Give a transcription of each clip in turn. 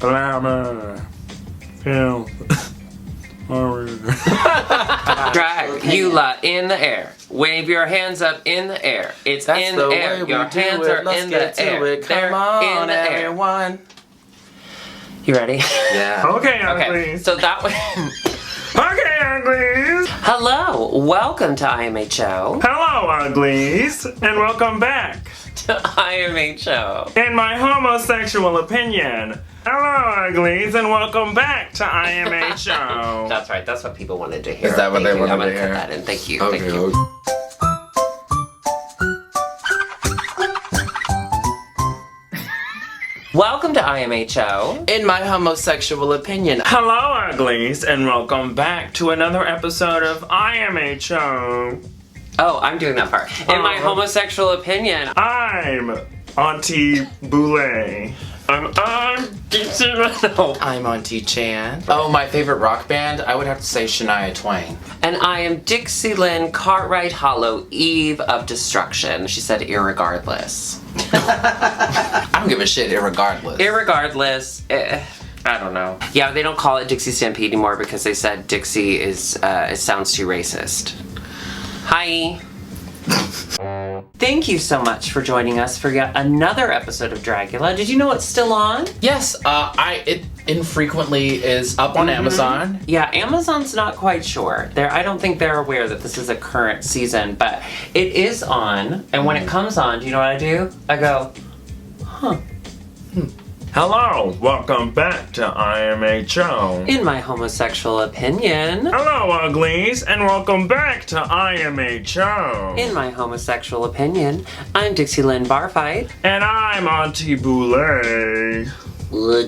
glamour, film, Dragula in the air. Wave your hands up in the air. It's That's in the the air. way we Your do hands it. are Let's in get the to air. it. Come They're on, in the air. everyone. You ready? Yeah. Okay, Okay. uglies. So that was. Okay, uglies. Hello. Welcome to IMHO. Hello, uglies, and welcome back. To IMHO. In my homosexual opinion. Hello, uglies, and welcome back to IMHO. That's right. That's what people wanted to hear. Is that what Thank they you. wanted I'm to gonna hear? Put that in. Thank you. Okay. Thank you. Welcome to IMHO. In my homosexual opinion, Hello, uglies, and welcome back to another episode of IMHO. Oh, I'm doing that part. In my homosexual opinion, I'm Auntie Boulet. I'm I'm Auntie Chan. Oh, my favorite rock band? I would have to say Shania Twain. and I am Dixieland Cartwright Hollow, Eve of Destruction. She said irregardless. I don't give a shit, irregardless. Irregardless, I don't know. Yeah, they don't call it Dixie Stampede anymore because they said Dixie is, it sounds too racist. Hi. Thank you so much for joining us for yet another episode of Dragula. Did you know it's still on? Yes, it infrequently is up on Amazon. Yeah, Amazon's not quite sure. I don't think they're aware that this is a current season, but it is on. And when it comes on, do you know what I do? I go, huh. Hello, welcome back to IMHO. In my homosexual opinion. Hello, uglies, and welcome back to IMHO. In my homosexual opinion, I'm Dixieland Barfight. And I'm Auntie Boulet. Like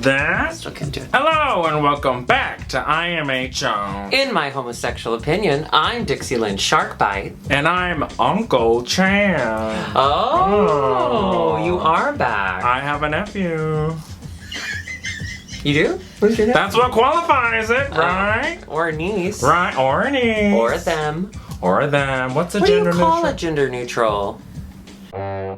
that? Still can't do it. Hello, and welcome back to IMHO. In my homosexual opinion, I'm Dixieland Sharkbite. And I'm Uncle Chan. Oh, you are back. I have a nephew. You do? Who's your name? That's what qualifies it, right? Or a niece. Right, or a niece. Or them. Or them. What's a What do gender you call neutral? a gender neutral?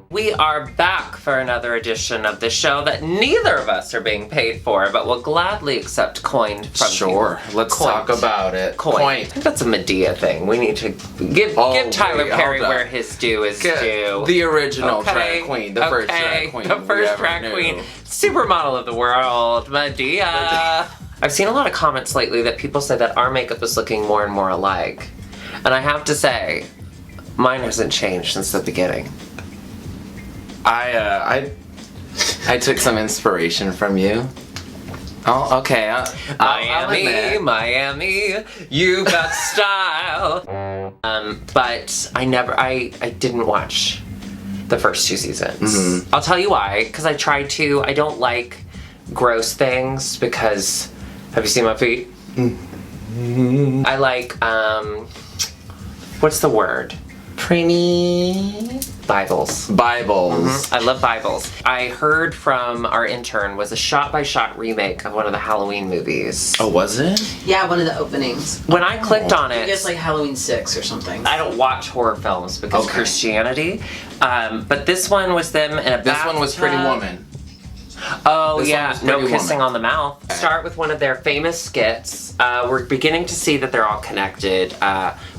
We are back for another edition of the show that neither of us are being paid for, but will gladly accept coin from Sure, let's Coin. talk about it. Coin. I think that's a Medea thing. We need to give Tyler wait, Perry hold on. where his due is due. The original Okay, drag queen. The first drag queen. The we first ever drag knew. queen. Supermodel of the world, Medea. I've seen a lot of comments lately that people say that our makeup is looking more and more alike. And I have to say, mine hasn't changed since the beginning. I took some inspiration from you. Oh, okay. I'll admit. Miami, you got style. But I didn't watch the first two seasons. Mm-hmm. I'll tell you why, because I tried to. I don't like gross things because, have you seen my feet? Mm-hmm. I like, what's the word? Pretty Bibles. Bibles. I love Bibles. I heard from our intern was a shot-by-shot remake of one of the Halloween movies. Oh, was it? Yeah, one of the openings. When I clicked on I it, guess like Halloween 6 or something. I don't watch horror films because Okay. Christianity. But this one was them in a This one was Pretty bathtub. Woman. Oh This one yeah, was no Pretty kissing Woman. on the mouth. Start with one of their famous skits. We're beginning to see that they're all connected.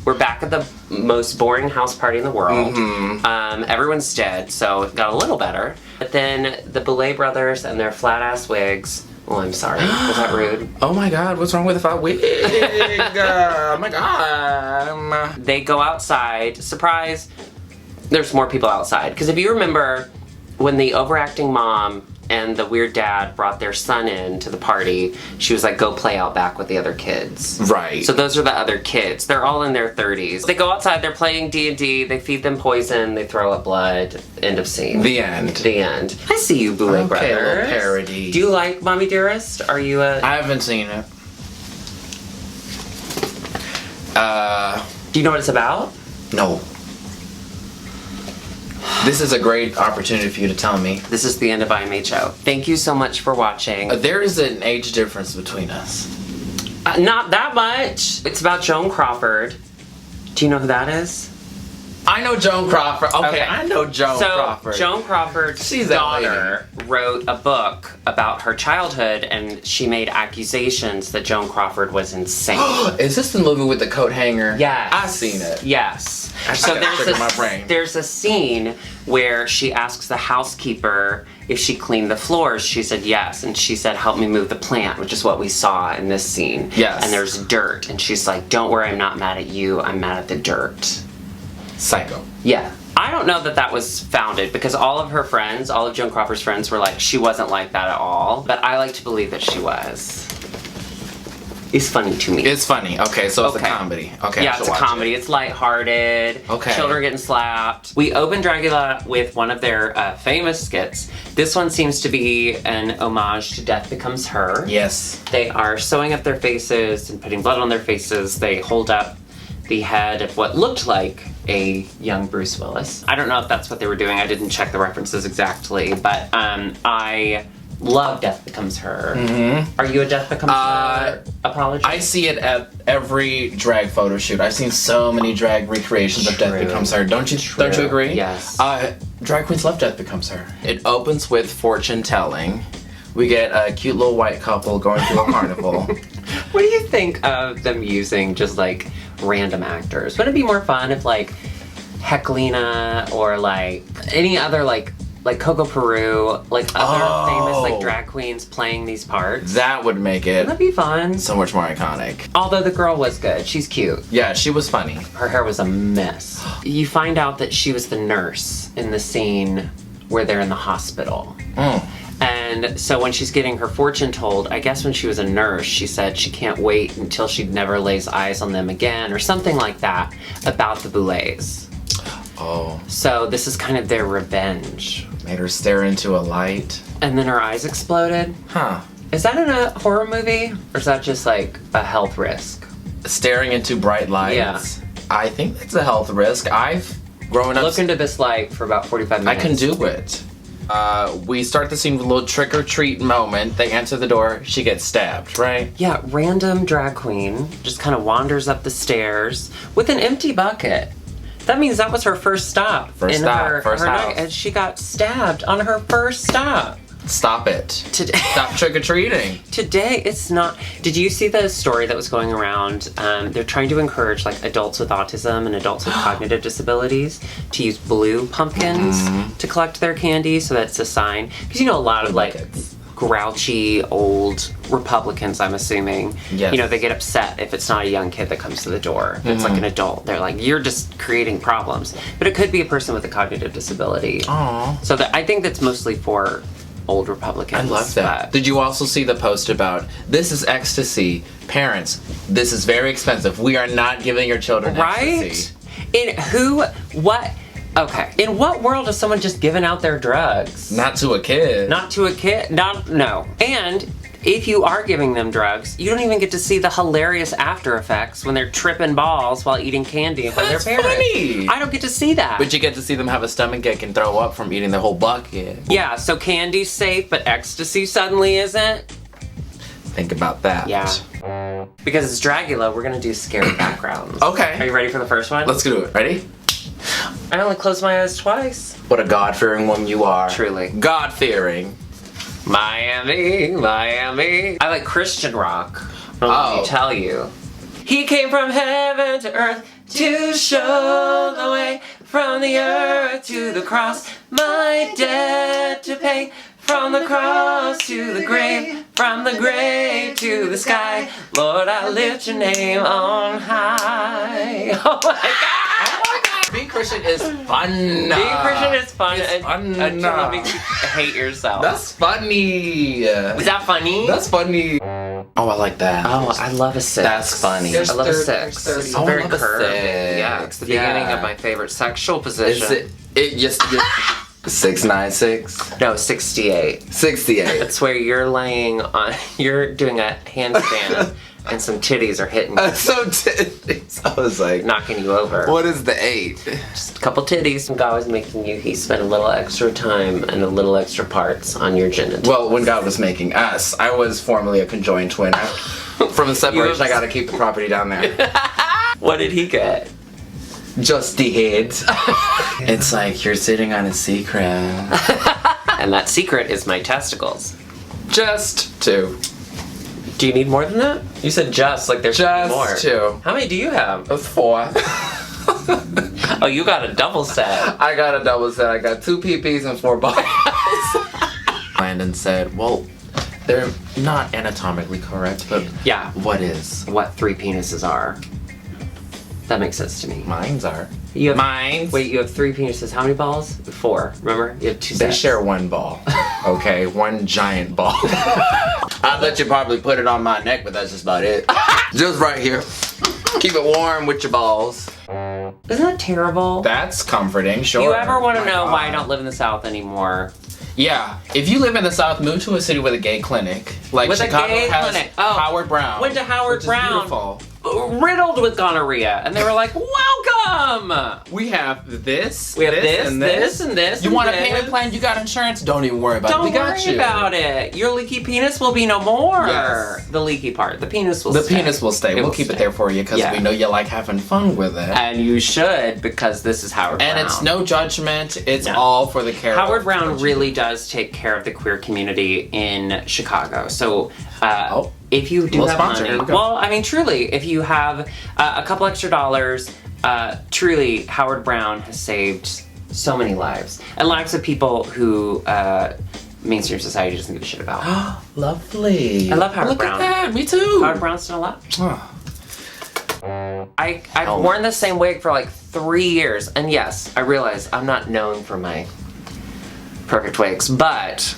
We're back at the most boring house party in the world. Everyone's dead, so it got a little better. But then the Boulet brothers and their flat ass wigs. Oh, I'm sorry. Was that rude? Oh my god, what's wrong with the fat wig? Oh my god. They go outside. Surprise! There's more people outside. Because if you remember when the overacting mom and the weird dad brought their son in to the party, she was like, go play out back with the other kids. Right. So those are the other kids. They're all in their 30s. They go outside, they're playing D&D, they feed them poison, they throw up blood. End of scene. The end. The end. I see you, Boulet brothers. Okay, a little parody. Do you like Mommy Dearest? Are you a... I haven't seen it. Do you know what it's about? No. This is a great opportunity for you to tell me. This is the end of IMHO. Thank you so much for watching. There is an age difference between us. Not that much. It's about Joan Crawford. Do you know who that is? I know Joan Crawford. Okay, Okay. I know Joan Crawford. Joan Crawford's She's that daughter wrote a book about her childhood, and she made accusations that Joan Crawford was insane. Is this the movie with the coat hanger? Yes. I've seen it. Yes. I So got it in my brain. there's a scene where she asks the housekeeper if she cleaned the floors. She said yes, and she said, "Help me move the plant," which is what we saw in this scene. Yes. And there's dirt, and she's like, "Don't worry, I'm not mad at you. I'm mad at the dirt." Psycho. Yeah. I don't know that that was founded because all of her friends, all of Joan Crawford's friends were like, she wasn't like that at all. But I like to believe that she was. It's funny to me. It's funny. Okay, so it's Okay. a comedy. Okay, I Yeah, should it's a watch comedy. it. It's lighthearted. Okay. Children getting slapped. We open Dragula with one of their famous skits. This one seems to be an homage to Death Becomes Her. Yes. They are sewing up their faces and putting blood on their faces. They hold up the head of what looked like a young Bruce Willis. I don't know if that's what they were doing. I didn't check the references exactly, but I love Death Becomes Her. Mm-hmm. Are you a Death Becomes Her apologist? I see it at every drag photo shoot. I've seen so many drag recreations of Death True. Becomes Her. Don't you agree? Yes. Drag queens love Death Becomes Her. It opens with fortune telling. We get a cute little white couple going through a carnival. What do you think of them using just like random actors? Wouldn't it be more fun if like Heclina or like any other like Coco Peru, like other famous like drag queens playing these parts? That would make it Wouldn't that be fun? so much more iconic. Although the girl was good. She's cute. Yeah, she was funny. Her hair was a mess. You find out that she was the nurse in the scene where they're in the hospital. Mm. And so when she's getting her fortune told, I guess when she was a nurse, she said she can't wait until she never lays eyes on them again, or something like that, about the Boulets. Oh, So this is kind of their revenge. made her stare into a light. And then her eyes exploded. Huh. Is that in a horror movie? Or is that just like a health risk? Staring into bright lights. Yeah. I think it's a health risk. I've grown up. Look into this light for about 45 I minutes. can do it. We start the scene with a little trick or treat moment. They answer the door. She gets stabbed, right? Yeah, random drag queen just kind of wanders up the stairs with an empty bucket. That means that was her first stop. First in stop, her, first her house. night, and she got stabbed on her first stop. Stop it. Today, Stop trick or treating. today it's not. Did you see the story that was going around? They're trying to encourage like adults with autism and adults with cognitive disabilities to use blue pumpkins to collect their candy, so that's a sign. Because you know a lot of like grouchy old Republicans, I'm assuming. Yes. You know, they get upset if it's not a young kid that comes to the door. If it's like an adult. They're like, you're just creating problems. But it could be a person with a cognitive disability. Aw. So I think that's mostly for old Republicans. I love that. but- Did you also see the post about this is ecstasy? Parents, this is very expensive. We are not giving your children Right? ecstasy. In what world is someone just giving out their drugs? Not to a kid. Not to a kid? No. And if you are giving them drugs, you don't even get to see the hilarious after effects when they're tripping balls while eating candy in front of their That's parents. funny. I don't get to see that. But you get to see them have a stomachache and throw up from eating their whole bucket. Yeah, so candy's safe, but ecstasy suddenly isn't? Think about that. Yeah. Because it's Dragula, we're gonna do scary backgrounds. Okay. Are you ready for the first one? Let's do it. Ready? I only closed my eyes twice. What a God-fearing woman you are. Truly. God-fearing. Miami. I like Christian rock. Let Oh. me tell you. He came from heaven to earth to show the way, from the earth to the cross, my debt to pay. From the cross to the grave, from the grave to the sky, Lord, I lift your name on high. Oh my God! Being Christian is fun. Being Christian is fun It's fun. until it makes you hate yourself. That's funny. Is that funny? That's funny. Oh, I like that. Oh, I love a six. That's funny. There's I love a third- six. there's It's third. very I love a curved. six. Yeah, it's the Yeah. beginning of my favorite sexual position. It just 696 No, 68. 68. It's where you're laying on, you're doing a handstand, and some titties are hitting you, So titties. I was like, knocking you over. what is the 8? Just a couple titties. When God was making you, he spent a little extra time and a little extra parts on your genitals. Well, when God was making us, I was formerly a conjoined twin. From the separation, I gotta keep the property down there. What did he get? Just the head. It's like you're sitting on a secret. And that secret is my testicles. Just 2. Do you need more than that? You said just, like there's more. Just 2. How many do you have? 4. Oh, you got a double set. I got a double set. I got 2 peepees and 4 balls. Landon said, well, they're not anatomically correct, but Yeah. what is? What 3 penises are. That makes sense to me. Mines are. You have, Mines? Wait, you have 3 penises. How many balls? 4. Remember? You have 2 They sets. share 1 ball. Okay, 1 giant ball. I'd let you probably put it on my neck, but that's just about it. Just right here. Keep it warm with your balls. Isn't that terrible? That's comforting, sure. You ever want to My know why I God. don't live in the South anymore? Yeah, if you live in the South, move to a city with a gay clinic. Like With a Chicago gay has clinic. Oh. Howard Brown. Went to Howard which is Brown. beautiful. Riddled with gonorrhea. And they were like, welcome! We have this. We have this, and this, and this. You and want a this. payment plan? You got insurance? Don't even worry about it. Don't We got worry you. about it. Your leaky penis will be no more. Yes. The leaky part. The penis will The stay. penis will stay. It We'll will keep stay. it there for you because Yeah. we know you like having fun with it. And you should, because this is Howard Brown. And it's no judgment. It's No. all for the care. Howard of Brown LGBT. really does take care of the queer community in Chicago. So, Oh. if you do Little have sponsor, money, here we go. well, I mean, truly, if you have a couple extra dollars, truly, Howard Brown has saved so many lives and lives of people who mainstream society doesn't give a shit about. Lovely. I love Howard Look Brown. at that. Me too. Howard Brown's done a lot. Oh. I've Oh. worn the same wig for like 3 years, and yes, I realize I'm not known for my perfect wigs, but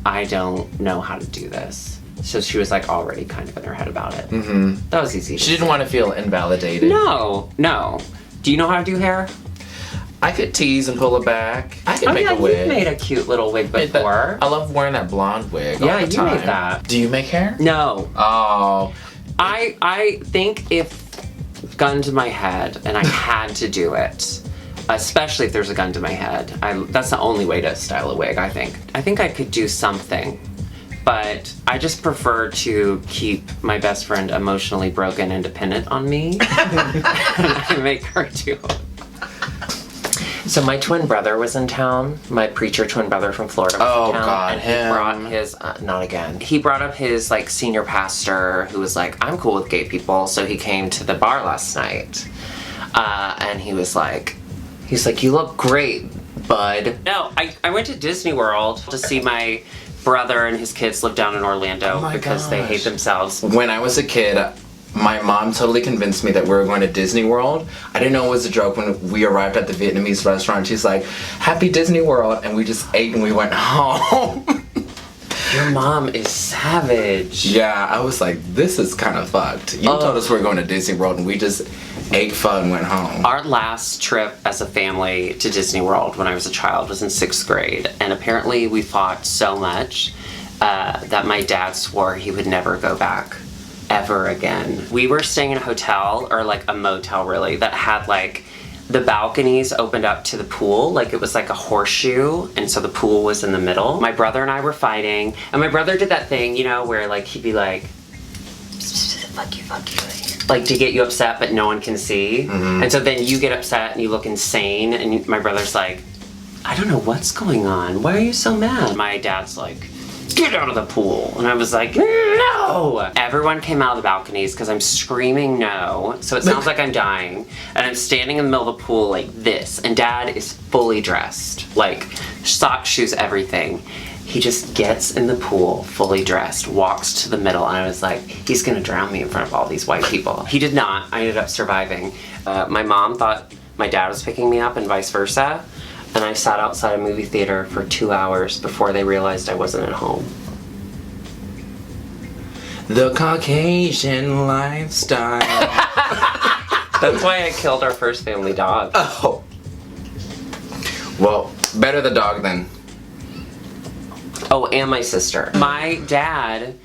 I don't know how to do this. So she was like already kind of in her head about it. Mm-hmm. That was easy. She didn't want to feel invalidated. No. Do you know how to do hair? I could tease and pull it back. I could make a you've wig. made a cute little wig Made that- before. I love wearing that blonde wig. Yeah, all the you time. made that. Do you make hair? No. Oh. I think if gun to my head and I had to do it, especially if there's a gun to my head, that's the only way to style a wig, I think. I think I could do something, but I just prefer to keep my best friend emotionally broken and dependent on me. And I make her do it. So my twin brother was in town. My preacher twin brother from Florida was Oh, in town. God, and he him. brought his, not again. He brought up his like senior pastor who was like, I'm cool with gay people. So he came to the bar last night. And he was like, you look great, bud. No, I went to Disney World to see my brother and his kids live down in Orlando Oh my because they hate gosh. themselves. When I was a kid, my mom totally convinced me that we were going to Disney World. I didn't know it was a joke when we arrived at the Vietnamese restaurant. She's like, Happy Disney World. And we just ate and we went home. Your mom is savage. Yeah, I was like, this is kind of fucked. You told us we were going to Disney World and we just ate fun and went home. Our last trip as a family to Disney World when I was a child was in 6th grade, and apparently we fought so much that my dad swore he would never go back ever again. We were staying in a hotel, or like a motel really, that had like the balconies opened up to the pool, like it was like a horseshoe, and so the pool was in the middle. My brother and I were fighting, and my brother did that thing, you know, where like he'd be like, fuck you, like to get you upset but no one can see. Mm-hmm. And so then you get upset and you look insane, and my brother's like, I don't know what's going on, why are you so mad? My dad's like, get out of the pool. And I was like, no! Everyone came out of the balconies because I'm screaming no, so it sounds like I'm dying. And I'm standing in the middle of the pool like this, and Dad is fully dressed, like socks, shoes, everything. He just gets in the pool, fully dressed, walks to the middle, and I was like, he's gonna drown me in front of all these white people. He did not. I ended up surviving. My mom thought my dad was picking me up and vice versa. And I sat outside a movie theater for 2 hours before they realized I wasn't at home. The Caucasian lifestyle. That's why I killed our first family dog. Oh. Well, better the dog than. Oh, and my sister. My dad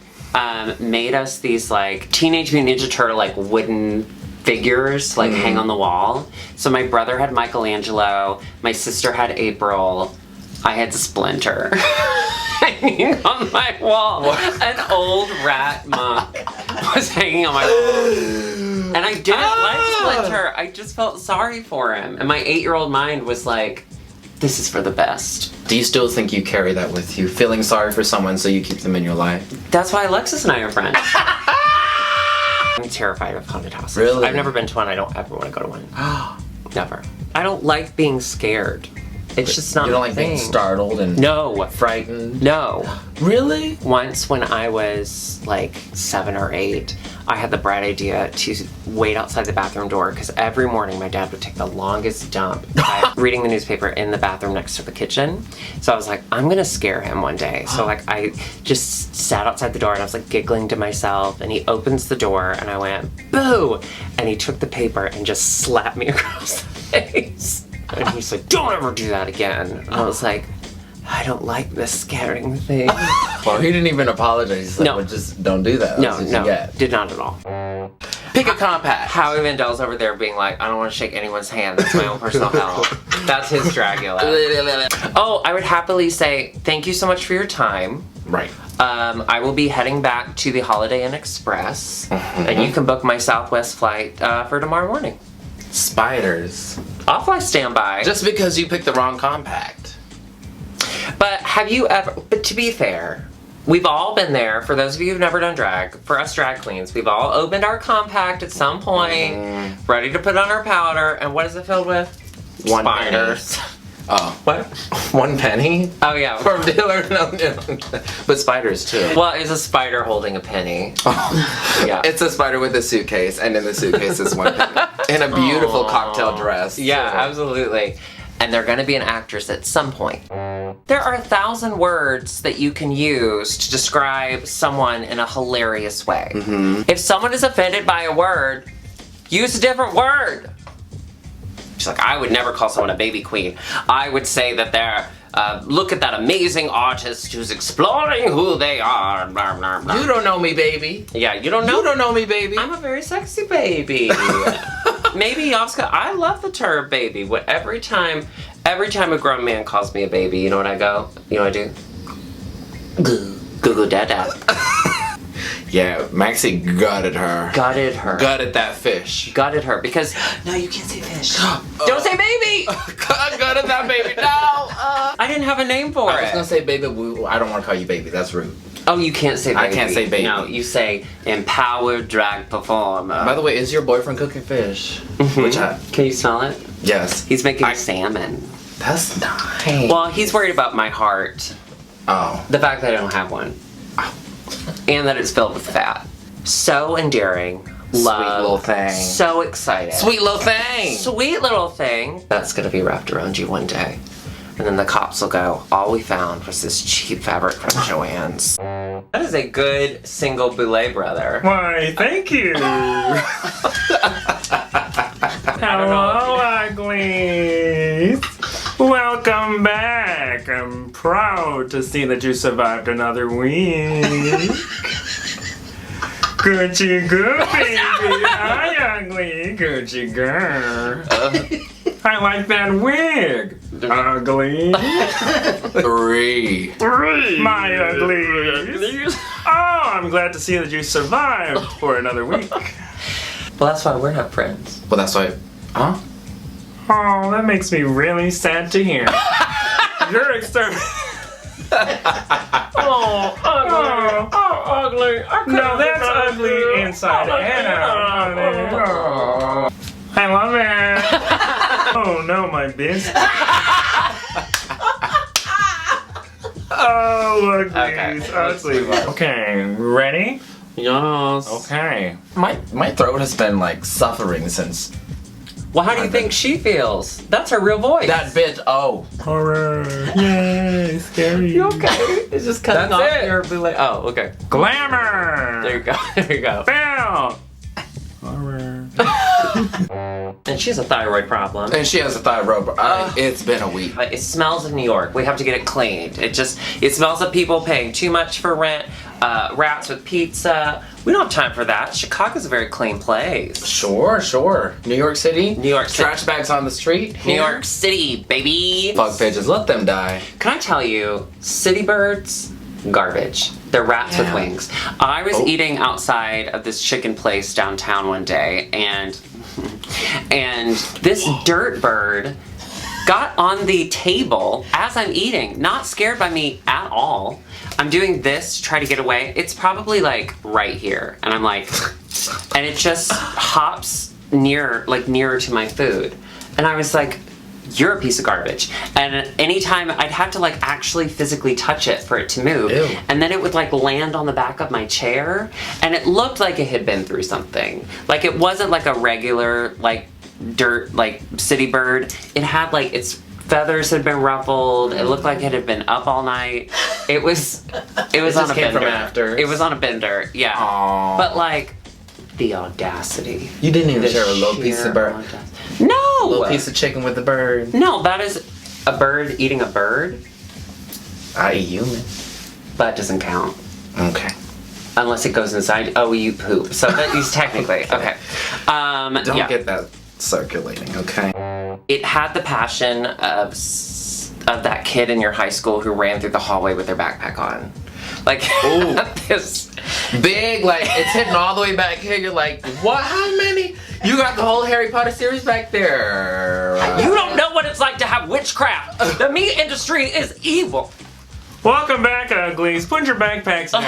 made us these like Teenage Mutant Ninja Turtle like wooden figures like hang on the wall. So my brother had Michelangelo, my sister had April, I had Splinter hanging on my wall. An old rat monk was hanging on my wall. And I didn't like Splinter. I just felt sorry for him. And my 8-year-old mind was like, this is for the best. Do you still think you carry that with you? Feeling sorry for someone so you keep them in your life? That's why Alexis and I are friends. I'm terrified of haunted houses. Really? I've never been to one. I don't ever want to go to one. Never. I don't like being scared. It's just not You don't my like thing. being startled and No. frightened? No. Really? Once when I was like 7 or 8, I had the bright idea to wait outside the bathroom door because every morning my dad would take the longest dump by reading the newspaper in the bathroom next to the kitchen. So I was like, I'm gonna scare him one day. So like I just sat outside the door and I was like giggling to myself, and he opens the door and I went, boo! And he took the paper and just slapped me across the face. And he's like, don't ever do that again. And I was like, I don't like this scaring thing. Well, he didn't even apologize. He's like, No. well, just don't do that. No, That's what you no, get. did not at all. Pick a compact. Howie Mandel's over there being like, I don't want to shake anyone's hand. That's my own personal hell. That's his Dragula. Oh, I would happily say thank you so much for your time. Right. I will be heading back to the Holiday Inn Express, and you can book my Southwest flight for tomorrow morning. Spiders. I'll fly standby. Just because you picked the wrong compact. But have you ever, but to be fair, we've all been there. For those of you who've never done drag, for us drag queens, we've all opened our compact at some point, ready to put on our powder, and what is it filled with? One Spiders. penny. Oh. What? 1 penny? Oh yeah. From dealer? No. But spiders too. Well, it's a spider holding a penny. Yeah. It's a spider with a suitcase, and in the suitcase is 1 penny. In a beautiful cocktail dress. Yeah, too. Absolutely. And they're gonna be an actress at some point. There are 1,000 words that you can use to describe someone in a hilarious way. If someone is offended by a word, use a different word. She's like, I would never call someone a baby queen. I would say that they're, look at that amazing artist who's exploring who they are. Blah, blah, blah. You don't know me, baby. Yeah, you don't know. You don't know me, baby. I'm a very sexy baby. Maybe Oscar. I love the term baby. What every time a grown man calls me a baby, you know what I go? You know what I do? Goo goo dada. Yeah, Maxie gutted her. Gutted her. Gutted that fish. Gutted her because No, you can't say fish. don't say baby. Gutted that baby. No. I didn't have a name for I was gonna it. say baby. I don't want to call you baby. That's rude. Oh, you can't say baby. I can't say baby. No, you say empowered drag performer. By the way, is your boyfriend cooking fish? Which Can you smell it? yes. He's making salmon. That's nice. Well, he's worried about my heart. Oh. The fact that I don't have one. And that it's filled with fat. So endearing. Love. little thing. So excited. Sweet little thing. Sweet little thing. That's gonna be wrapped around you one day. And then the cops will go, all we found was this cheap fabric from Joann's. That is a good single Boulet brother. Why, thank you. Hello, uglies. Welcome back. I'm proud to see that you survived another week. Gucci goo, baby. Hi, ugly. Gucci girl. I like that wig. Ugly. 3. My uglies. Oh, I'm glad to see that you survived for another week. Well, that's why we're not friends. Well, that's why. Huh? Oh, that makes me really sad to hear. You're exterminated. Oh, ugly. Oh, ugly. No, that's ugly inside and out. honey. Oh. I love it. Oh no, my bitch. Oh, uglies, ugly. Okay, ready? Yes. Okay. My throat has been like suffering since Well, how do you think she feels? That's her real voice. that bitch. Oh. Horror. Yay, scary. You okay? It's just cutting That's off it. your Boulet. Oh, okay. Glamour. There you go. There you go. Phil. Horror. And she has a thyroid problem. And she has a thyroid. It's been a week. But it smells of New York. We have to get it cleaned. It smells of people paying too much for rent, rats with pizza. We don't have time for that. Chicago's a very clean place. Sure. New York City. New York City. Trash bags on the street. New here. York City, baby. Fuck pages. Let them die. Can I tell you, city birds, garbage. They're rats with Yeah. wings. I was Oh. eating outside of this chicken place downtown one day, and this dirt bird got on the table as I'm eating, not scared by me at all. I'm doing this to try to get away. It's probably like right here, and I'm like, and it just hops nearer to my food, and I was like, you're a piece of garbage. And anytime I'd have to like actually physically touch it for it to move. Ew. And then it would like land on the back of my chair, and it looked like it had been through something. Like it wasn't like a regular like dirt like city bird. It had like its feathers had been ruffled. It looked like it had been up all night. It was on just a came bender. from after. It was on a bender. Yeah. Aww. But like the audacity. You didn't even The share a little piece sheer of bird. audacity. No! A little piece of chicken with the bird. No, that is a bird eating a bird. I eat human. That doesn't count. Okay. Unless it goes inside. Oh, you poop. So that is technically. Okay. Don't yeah. get that circulating, okay? It had the passion of that kid in your high school who ran through the hallway with their backpack on. Like, Ooh. this. Big, like, it's hitting all the way back here. You're like, what? How many? You got the whole Harry Potter series back there. You don't know what it's like to have witchcraft. The meat industry is evil. Welcome back, uglies. Put your backpacks down.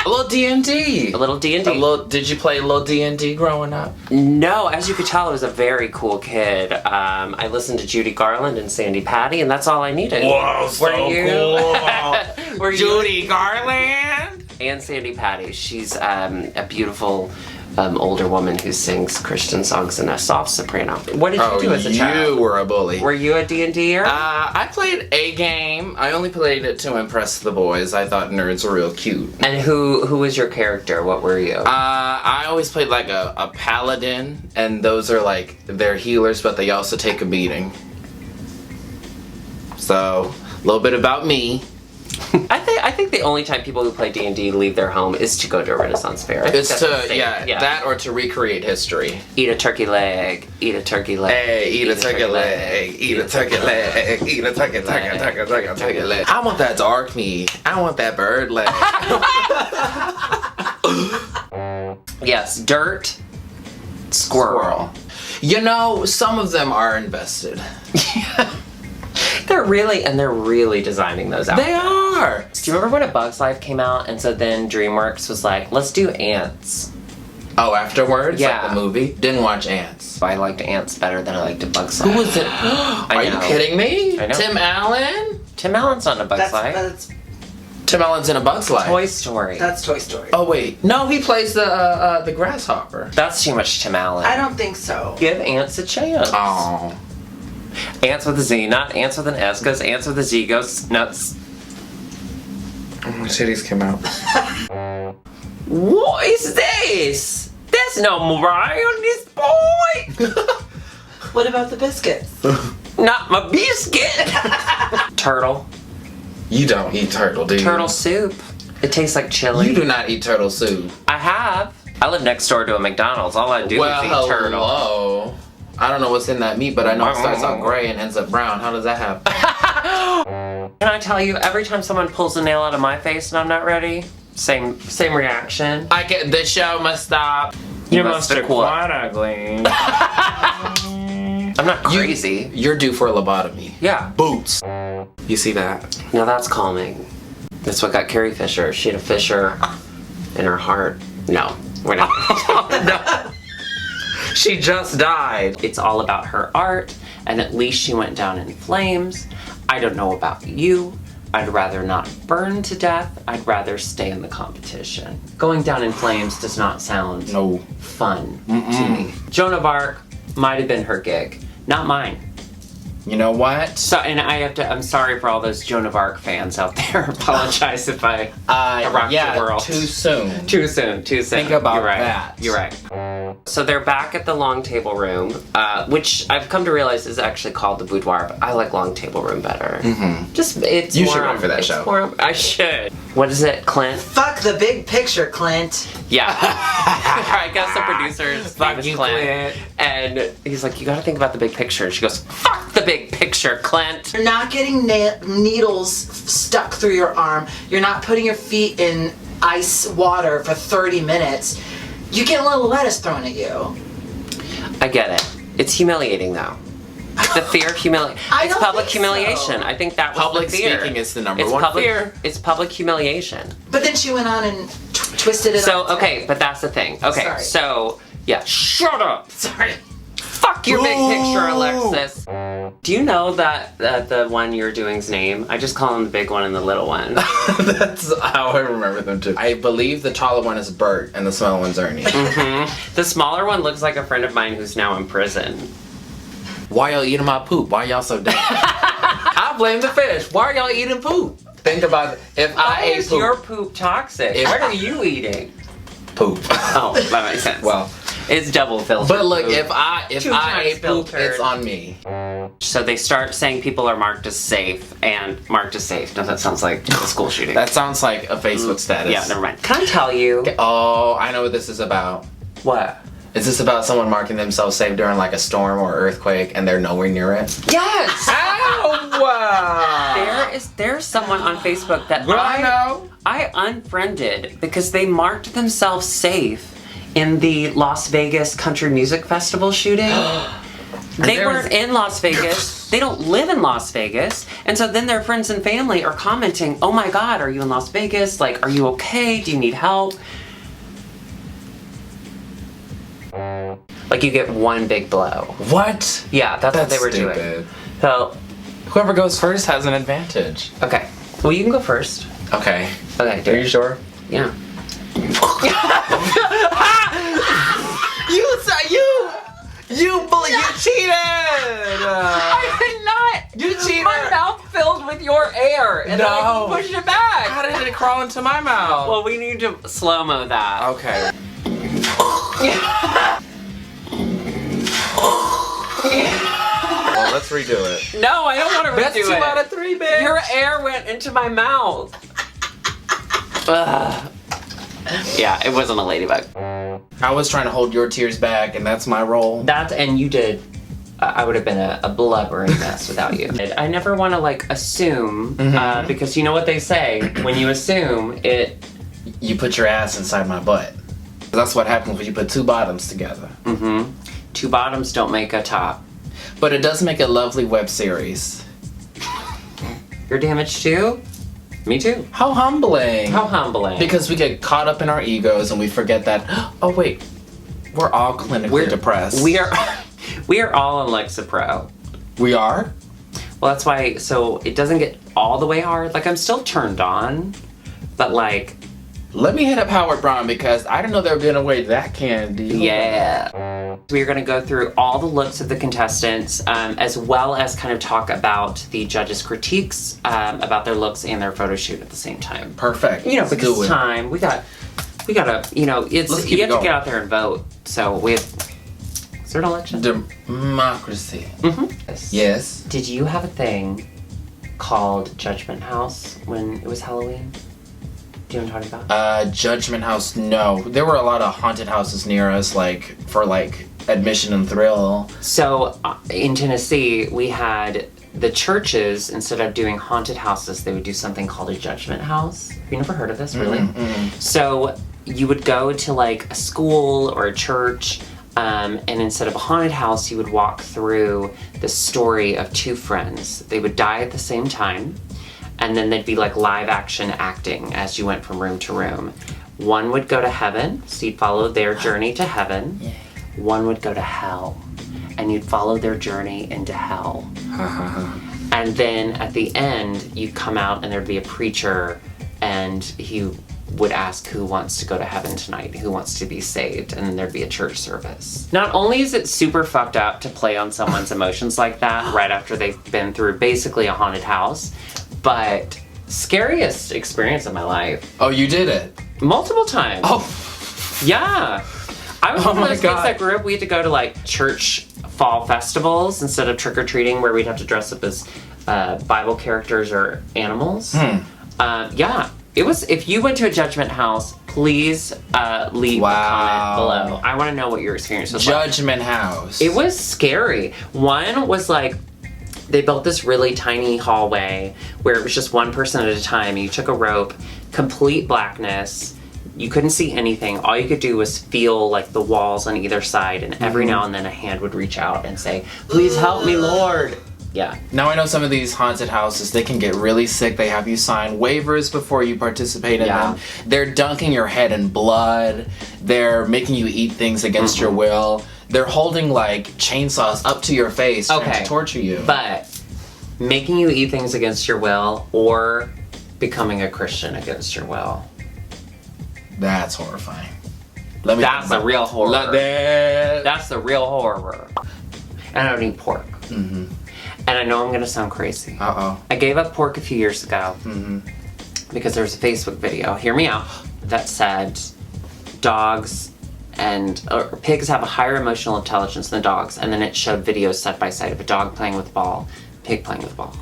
A little D&D. A little D&D. Did you play a little D&D growing up? No, as you could tell, I was a very cool kid. I listened to Judy Garland and Sandy Patty, and that's all I needed. Whoa, so cool. Were you? Judy Garland. And Sandy Patty. She's a beautiful older woman who sings Christian songs in a soft soprano. What did you do as a child? You were a bully. Were you a D&D-er? I played a game. I only played it to impress the boys. I thought nerds were real cute. And who was your character? What were you? I always played like a paladin, and those are like, they're healers, but they also take a beating. So, a little bit about me. I think the only time people who play D&D leave their home is to go to a Renaissance fair. I think It's that's to, insane. that or to recreate history. Eat a turkey leg. Eat a turkey leg. Hey, eat a turkey leg, eat a turkey leg, eat a turkey leg. I want that dark meat. I want that bird leg. Yes, dirt, squirrel. You know, some of them are invested. They're really designing those out. They are. Do you remember when A Bug's Life came out, and so then DreamWorks was like, let's do ants. Oh, afterwards? Yeah. Like the movie? Didn't watch Ants. I liked ants better than I liked A Bug's Life. Who was it? Are you know. kidding me? I know. Tim Allen? Tim Allen's not in A Bug's Life. That's Tim Allen's in A Bug's Life. Toy Story. Toy Story. Oh wait, no, he plays the grasshopper. That's too much Tim Allen. I don't think so. Give ants a chance. Oh, Ants with a Z, not ants with an S, because ants with a Z goes nuts. my titties came out. What is this? There's no morai on this boy. What about the biscuits? Not my biscuit. Turtle. You don't eat turtle, do you? Turtle soup. It tastes like chili. You do not eat turtle soup. I have. I live next door to a McDonald's. All I do is eat turtle. Hello. I don't know what's in that meat, but I know it starts out gray and ends up brown. How does that happen? Can I tell you, every time someone pulls a nail out of my face and I'm not ready, same reaction. I get the show must stop. You must must have have quit. quite ugly. I'm not crazy. You're due for a lobotomy. Yeah. Boots. You see that? Now that's calming. That's what got Carrie Fisher. She had a fissure in her heart. No, we're not. No. She just died. It's all about her art, and at least she went down in flames. I don't know about you. I'd rather not burn to death. I'd rather stay in the competition. Going down in flames does not sound fun to me. Joan of Arc might have been her gig, not mine. You know what? So, and I'm sorry for all those Joan of Arc fans out there. Apologize if I rocked your world. Too soon. Too soon. Think about You're right. that. You're right. So they're back at the long table room, which I've come to realize is actually called the boudoir, but I like long table room better. Just it's You more should run for that it's show. more- I should. What is it, Clint? Fuck the big picture, Clint. Yeah. I guess the producer's name is you, Clint. And he's like, you gotta think about the big picture. And she goes, fuck the big picture, Clint. You're not getting needles stuck through your arm. You're not putting your feet in ice water for 30 minutes. You get a little lettuce thrown at you. I get it. It's humiliating though. The fear of humiliation. I It's don't public think so. humiliation. I think that was Public the fear. speaking is the number It's one public, fear. It's public humiliation. But then she went on and twisted it So, up. okay, but that's the thing. Okay, Sorry. so, yeah, shut up! Sorry. Fuck your big picture, Ooh. Alexis. Do you know that the one you're doing's name? I just call him the big one and the little one. That's how I remember them too. I believe the taller one is Bert and the smaller one's Ernie. The smaller one looks like a friend of mine who's now in prison. Why y'all eating my poop? Why y'all so dumb? I blame the fish. Why are y'all eating poop? Think about it. If Why I ate is poop. your poop toxic? If- What are you eating? poop. Oh, that makes sense. Well, It's double filtered. but look, poop. if I Two times ate poop, filtered. it's on me. So they start saying people are marked as safe, and marked as safe. No, that sounds like a school shooting. That sounds like a Facebook status. Yeah, never mind. Can I tell you? Oh, I know what this is about. What? Is this about someone marking themselves safe during like a storm or earthquake and they're nowhere near it? Yes! Ow! There's someone on Facebook that Well, I know. I unfriended because they marked themselves safe in the Las Vegas Country Music Festival shooting. They There was- weren't in Las Vegas. They don't live in Las Vegas. And so then their friends and family are commenting, oh my God, are you in Las Vegas? Like, are you okay? Do you need help? Like, you get one big blow. What? Yeah, that's what they were stupid. doing. So, Whoever goes first has an advantage. okay. Well, you can go first. Okay. Okay, do Are it. you sure? Yeah. You cheated! I did not! You cheated! My mouth filled with your air, and then I No. pushed it back. How did it crawl into my mouth? Well, we need to slow-mo that. Okay. Well, let's redo it. No, I don't want to That's redo 2 it. out of 3, bitch. Your air went into my mouth. Ugh. Yeah, it wasn't a ladybug. I was trying to hold your tears back, and that's my role. And you did. I would have been a blubbering mess without you. I never want to like assume, because you know what they say, when you assume it. You put your ass inside my butt. That's what happens when you put 2 bottoms together. Two bottoms don't make a top. But it does make a lovely web series. You're damaged too? Me too. How humbling. How humbling. Because we get caught up in our egos and we forget that, oh wait, we're all clinically depressed. we are all on Lexapro. We are? Well, that's why, so it doesn't get all the way hard. Like, I'm still turned on, but like, Let me hit up Howard Brown because I didn't know they were giving away that candy. yeah. We are gonna go through all the looks of the contestants, as well as kind of talk about the judges' critiques, about their looks and their photo shoot at the same time. Perfect. You know, Let's because do it. time, we gotta, you know, Let's it's, keep you it have to get going. out there and vote. So we have, is there an election? Democracy. Yes. Yes. Did you have a thing called Judgment House when it was Halloween? Do you know what I'm talking about? Judgment House, no. There were a lot of haunted houses near us, like, for, like, admission and thrill. So in Tennessee, we had the churches, instead of doing haunted houses, they would do something called a judgment house. Have you never heard of this, really? So you would go to like a school or a church, and instead of a haunted house, you would walk through the story of 2 friends. They would die at the same time, and then they'd be like live action acting as you went from room to room. One would go to heaven, so you'd follow their journey to heaven. One would go to hell, and you'd follow their journey into hell. And then at the end, you'd come out and there'd be a preacher, and he would ask who wants to go to heaven tonight, who wants to be saved, and then there'd be a church service. Not only is it super fucked up to play on someone's emotions like that right after they've been through basically a haunted house, but scariest experience of my life. Oh, you did it? Multiple times. Oh. Yeah. I was Oh one of my those kids God. that grew up, we had to go to like church fall festivals instead of trick-or-treating where we'd have to dress up as Bible characters or animals. Yeah. It was, if you went to a Judgment House, please leave a comment below. I want to know what your experience was like. Judgment House. It was scary. One was like, they built this really tiny hallway where it was just one person at a time. You took a rope, complete blackness. You couldn't see anything. All you could do was feel like the walls on either side, and every now and then a hand would reach out and say, "Please help me, Lord." Yeah. Now I know some of these haunted houses, they can get really sick. They have you sign waivers before you participate in them. They're dunking your head in blood. They're making you eat things against your will. They're holding like chainsaws up to your face trying to torture you. But making you eat things against your will or becoming a Christian against your will. That's horrifying. That's the real horror. That's That's the real horror. And I don't eat pork. And I know I'm gonna sound crazy. I gave up pork a few years ago because there was a Facebook video, hear me out, that said dogs or pigs have a higher emotional intelligence than dogs, and then it showed videos side by side of a dog playing with a ball, pig playing with a ball,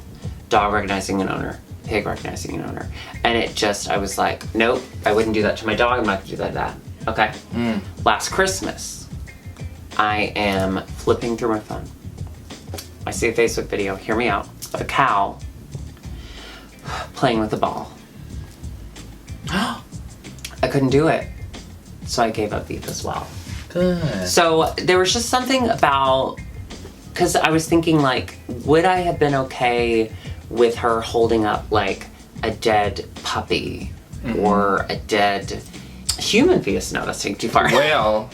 dog recognizing an owner, pig recognizing an owner. And it just, I was like, nope, I wouldn't do that to my dog, I'm not gonna do that to that. Okay? Last Christmas, I am flipping through my phone. I see a Facebook video, hear me out, of a cow playing with a ball. I couldn't do it, so I gave up beef as well. good. So there was just something about, because I was thinking like, would I have been okay with her holding up like a dead puppy or a dead human fetus? No, that's taking too far. Well,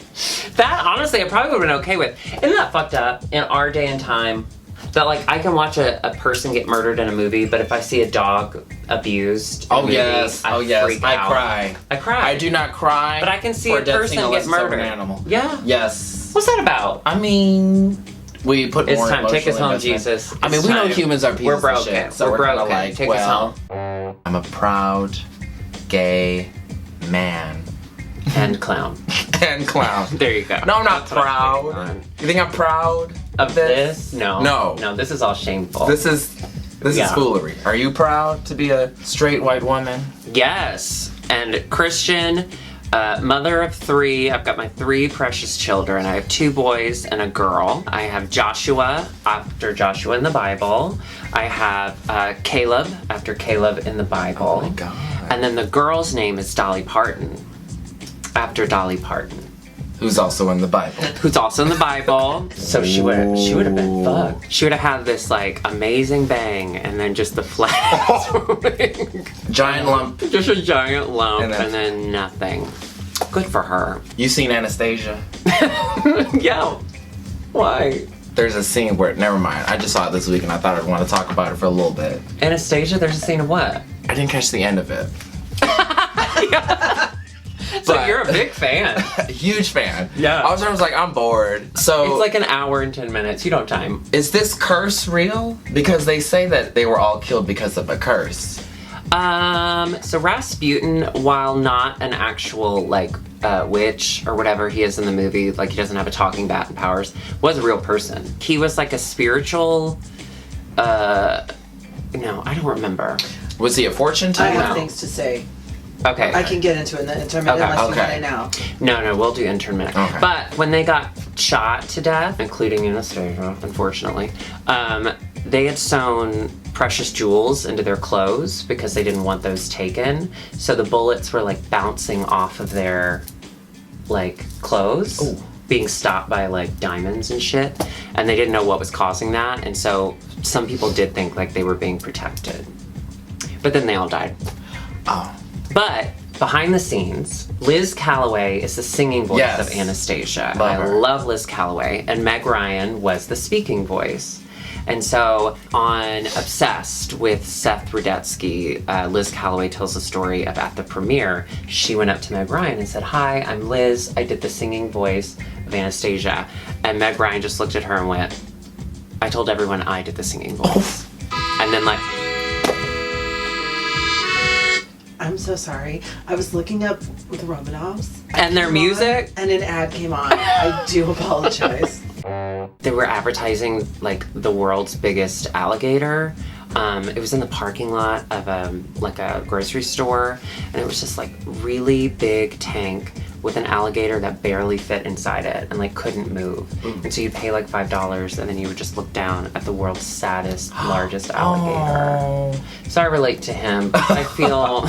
That honestly, I probably would have been okay with. Isn't that fucked up in our day and time? That like I can watch a person get murdered in a movie, but if I see a dog abused, in a movie, I freak I out. cry. I cry. I do not cry. But I can see for a death person scene unless get it's over murdered. An animal. Yeah. Yes. What's that about? I mean, we put It's more time. Take us emotional home, investment. Jesus. I mean, It's we know time. humans are pieces We're of broken. shit, so We're we're kind broken. of like, Take us well, home. I'm a proud gay man And clown. and clown. There you go. No, I'm not That's what I'm proud. thinking on. You think I'm proud Of this? No. No. No, this is all shameful. This is Yeah. foolery. Are you proud to be a straight white woman? Yes. And Christian, mother of 3. I've got my 3 precious children. I have 2 boys and a girl. I have Joshua, after Joshua in the Bible. I have Caleb, after Caleb in the Bible. Oh my God. And then the girl's name is Dolly Parton, after Dolly Parton, Who's also in the Bible. who's also in the Bible. So she would have been fucked. She would have had this like amazing bang, and then just the flat wing. Giant lump. Just a giant lump, And and then- then nothing. Good for her. You seen Anastasia? Yeah. Why? There's a scene where, never mind, I just saw it this week and I thought I'd want to talk about it for a little bit. Anastasia, there's a scene of what? I didn't catch the end of it. So But- you're a big fan. Huge fan. Yeah. I was like, I'm bored. So, It's like an hour and 10 minutes. You don't have time. is this curse real? Because they say that they were all killed because of a curse. So Rasputin, while not an actual, like, witch or whatever he is in the movie, like he doesn't have a talking bat and powers, was a real person. He was like a spiritual, no, I don't remember. Was he a fortune I teller? have No. things to say. Okay. I can get into it in the intermittent Okay. unless you want Okay. it now. No, we'll do intern minute. Okay. But when they got shot to death, including Anastasia, unfortunately, they had sewn precious jewels into their clothes because they didn't want those taken. So the bullets were like bouncing off of their like clothes, Ooh. being stopped by like diamonds and shit, and they didn't know what was causing that. And so some people did think like they were being protected, but then they all died. Oh. But behind the scenes, Liz Calloway is the singing voice Yes. of Anastasia. Love I her. love Liz Calloway, and Meg Ryan was the speaking voice. And so on Obsessed with Seth Rudetsky, Liz Calloway tells a story of at the premiere, she went up to Meg Ryan and said, "Hi, I'm Liz. I did the singing voice of Anastasia." And Meg Ryan just looked at her and went, "I told everyone I did the singing voice." And then like, I I'm so sorry. I was looking up the Romanovs. And their music? And an ad came on. I do apologize. They were advertising like the world's biggest alligator. It was in the parking lot of like a grocery store, and it was just like really big tank with an alligator that barely fit inside it and like couldn't move. And so you'd pay like $5 and then you would just look down at the world's saddest, largest alligator. So I relate to him. I feel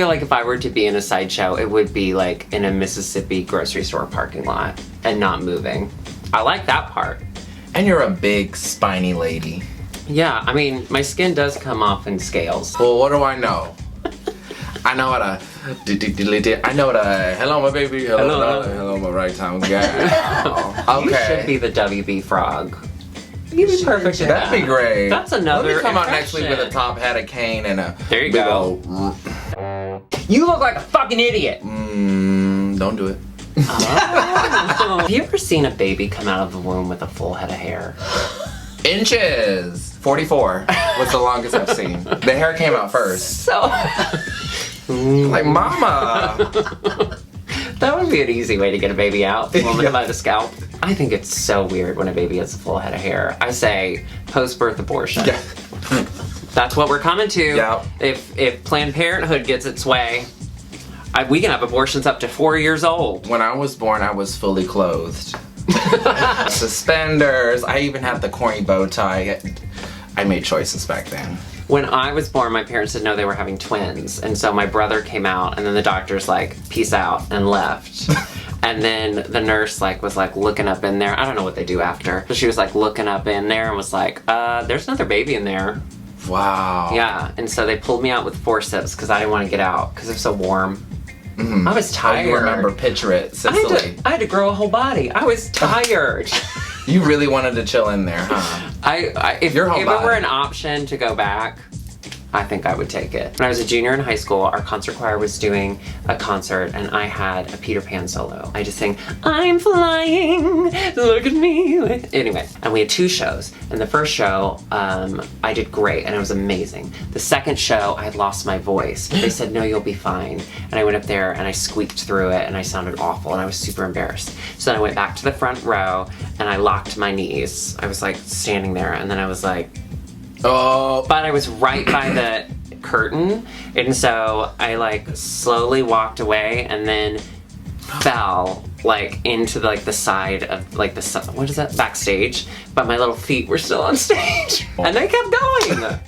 like if I were to be in a sideshow, it would be like in a Mississippi grocery store parking lot and not moving. I like that part. And you're a big, spiny lady. Yeah, I mean, my skin does come off in scales. Well, what do I know? I know what hello my baby, hello my right time guy. You should Okay. be the WB frog. You'd be perfect at That'd be great. That's another Let me come out next week with a impression. top hat, a cane, and a There you big go. old- You look like a fucking idiot. Don't do it. Have you ever seen a baby come out of the womb with a full head of hair? Inches. 44 was the longest I've seen. The hair came out first. So Like, mama. that would be an easy way to get a baby out. Woman by the scalp. I think it's so weird when a baby has a full head of hair. I say post-birth abortion. Yeah. That's what we're coming to. Yeah. If Planned Parenthood gets its way, we can have abortions up to 4 years old. When I was born, I was fully clothed. Suspenders. I even had the corny bow tie. I made choices back then. When I was born, my parents didn't know they were having twins, and so my brother came out, and then the doctor's like, peace out, and left. And then the nurse like was like looking up in there. I don't know what they do after, but she was like looking up in there and was like, there's another baby in there. Wow. Yeah, and so they pulled me out with forceps because I didn't want to get out because it was so warm. I was Oh, tired. you remember Picture It, Sicily. I had to grow a whole body. I was tired. You really wanted to chill in there, huh? If Your whole it were body. an option to go back, I think I would take it. When I was a junior in high school, our concert choir was doing a concert and I had a Peter Pan solo. I just sang, I'm flying, look at me. Anyway, and we had 2 shows. And the first show, I did great and it was amazing. The second show, I had lost my voice. But they said, no, you'll be fine. And I went up there and I squeaked through it and I sounded awful and I was super embarrassed. So then I went back to the front row and I locked my knees. I was like standing there and then I was like, Oh. but I was right by the curtain, and so I like slowly walked away and then fell like into like the side of like the what is that, backstage, but my little feet were still on stage and they kept going.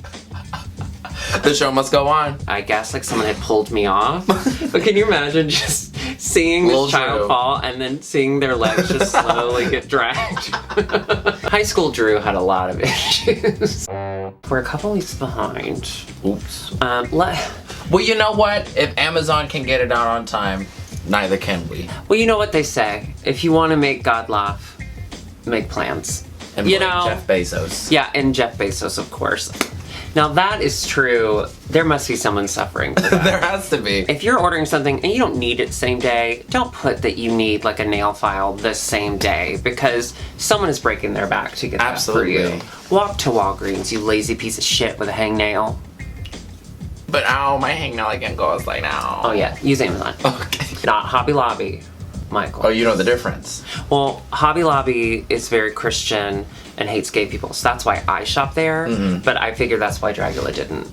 The show must go on. I guess like someone had pulled me off. But can you imagine just seeing this Little child Drew. fall and then seeing their legs just slowly get dragged? High school Drew had a lot of issues. We're a couple weeks behind. Oops. Well, you know what? If Amazon can get it out on time, neither can we. you know what they say. If you want to make God laugh, make plans. And You blame know- Jeff Bezos. Yeah, and Jeff Bezos, of course. Now that is true. There must be someone suffering for that. There has to be. If you're ordering something and you don't need it same day, don't put that you need like a nail file the same day because someone is breaking their back to get Absolutely. that for you. Walk to Walgreens, you lazy piece of shit with a hangnail. But ow, my hangnail again goes like now. Oh yeah, use Amazon. Okay. Not Hobby Lobby, Michael. Oh, you know the difference. Well, Hobby Lobby is very Christian and hates gay people, so that's why I shop there, but I figure that's why Dragula didn't.